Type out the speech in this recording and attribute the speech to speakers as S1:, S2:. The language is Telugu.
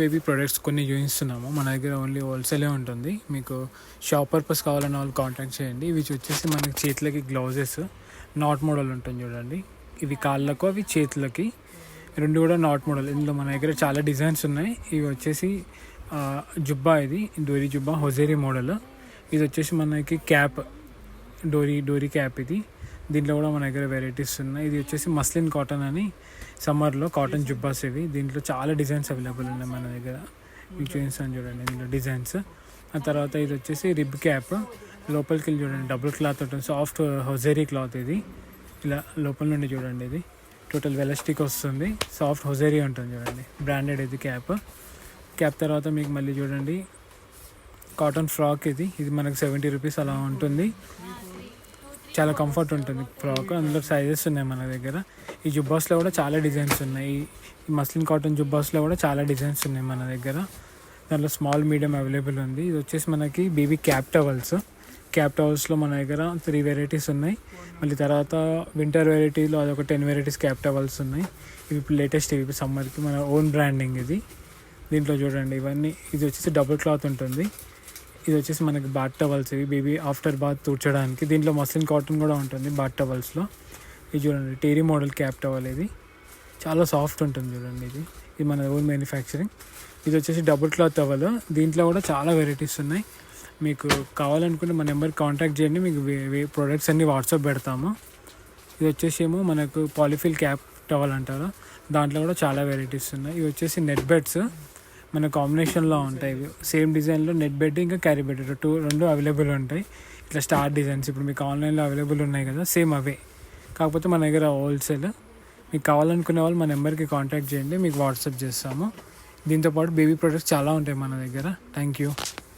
S1: బేబీ ప్రొడక్ట్స్ కొన్ని చూపిస్తున్నాము. మన దగ్గర ఓన్లీ హోల్సేలే ఉంటుంది. మీకు షాప్ పర్పస్ కావాలన్న వాళ్ళు కాంటాక్ట్ చేయండి. ఇవి వచ్చేసి మనకి చేతులకి గ్లౌజెస్ నాట్ మోడల్ ఉంటుంది చూడండి. ఇవి కాళ్ళకు, అవి చేతులకి, రెండు కూడా నాట్ మోడల్. ఇందులో మన దగ్గర చాలా డిజైన్స్ ఉన్నాయి. ఇవి వచ్చేసి జుబ్బా, ఇది డోరీ జుబ్బా హొజేరీ మోడల్. ఇది వచ్చేసి మనకి క్యాప్, డోరీ క్యాప్. ఇది దీంట్లో కూడా మన దగ్గర వెరైటీస్ ఉన్నాయి. ఇది వచ్చేసి మస్లిన్ కాటన్ అని, సమ్మర్లో కాటన్ జుబ్బాస్ ఇవి. దీంట్లో చాలా డిజైన్స్ అవైలబుల్ ఉన్నాయి మన దగ్గర. మీకు చూపిస్తాను చూడండి దీంట్లో డిజైన్స్. ఆ తర్వాత ఇది వచ్చేసి రిబ్ క్యాప్, లోపలికి వెళ్ళి చూడండి డబుల్ క్లాత్ ఉంటుంది, సాఫ్ట్ హొజేరీ క్లాత్. ఇది ఇలా లోపల నుండి చూడండి, ఇది టోటల్ వెలాస్టిక్ వస్తుంది, సాఫ్ట్ హొజేరీ ఉంటుంది చూడండి, బ్రాండెడ్. ఇది క్యాప్ తర్వాత మీకు మళ్ళీ చూడండి కాటన్ ఫ్రాక్. ఇది మనకు 70 రూపీస్ అలా ఉంటుంది. చాలా కంఫర్ట్ ఉంటుంది ఫ్రాక్. అందులో సైజెస్ ఉన్నాయి మన దగ్గర. ఈ జుబ్బాస్లో కూడా చాలా డిజైన్స్ ఉన్నాయి. ఈ మస్లిన్ కాటన్ జుబ్బాస్లో కూడా చాలా డిజైన్స్ ఉన్నాయి మన దగ్గర. దాంట్లో స్మాల్, మీడియం అవైలబుల్ ఉంది. ఇది వచ్చేసి మనకి బేబీ క్యాప్ టవల్స్లో మన దగ్గర 3 వెరైటీస్ ఉన్నాయి. మళ్ళీ తర్వాత వింటర్ వెరైటీలో అదొక 10 వెరైటీస్ క్యాప్ టవల్స్ ఉన్నాయి. ఇవి లేటెస్ట్, ఇవి సమ్మర్కి మన ఓన్ బ్రాండింగ్. ఇది దీంట్లో చూడండి ఇవన్నీ. ఇది వచ్చేసి డబుల్ క్లాత్ ఉంటుంది. ఇది వచ్చేసి మనకి బాత్ టవల్స్, ఇవి బేబీ ఆఫ్టర్ బాత్ తుడ్చడానికి. దీంట్లో మస్లిన్ కాటన్ కూడా ఉంటుంది బాత్ టవల్స్లో. ఇది చూడండి టేరీ మోడల్ క్యాప్ టవల్. ఇది చాలా సాఫ్ట్ ఉంటుంది చూడండి. ఇది మన ఓన్ మ్యానుఫ్యాక్చరింగ్. ఇది వచ్చేసి డబుల్ క్లాత్ టవల్. దీంట్లో కూడా చాలా వెరైటీస్ ఉన్నాయి. మీకు కావాలనుకుంటే మన నెంబర్కి కాంటాక్ట్ చేయండి. మీకు ప్రొడక్ట్స్ అన్నీ వాట్సాప్ పెడతాము. ఇది వచ్చేసి ఏమో మనకు పాలిఫిల్ క్యాప్ టవల్ అంటారు. దాంట్లో కూడా చాలా వెరైటీస్ ఉన్నాయి. ఇవి వచ్చేసి నెట్ బెడ్స్ మన కాంబినేషన్లో ఉంటాయి. సేమ్ డిజైన్లో నెట్ బెడ్ ఇంకా క్యారీ బెడ్ రెండు అవైలబుల్ ఉంటాయి. ఇట్లా స్టార్ డిజైన్స్ ఇప్పుడు మీకు ఆన్లైన్లో అవైలబుల్ ఉన్నాయి కదా, సేమ్ అవే, కాకపోతే మన దగ్గర హోల్సేల్. మీకు కావాలనుకునే వాళ్ళు మా నెంబర్కి కాంటాక్ట్ చేయండి, మీకు వాట్సాప్ చేస్తాము. దీంతోపాటు బేబీ ప్రొడక్ట్స్ చాలా ఉంటాయి మన దగ్గర. Thank you.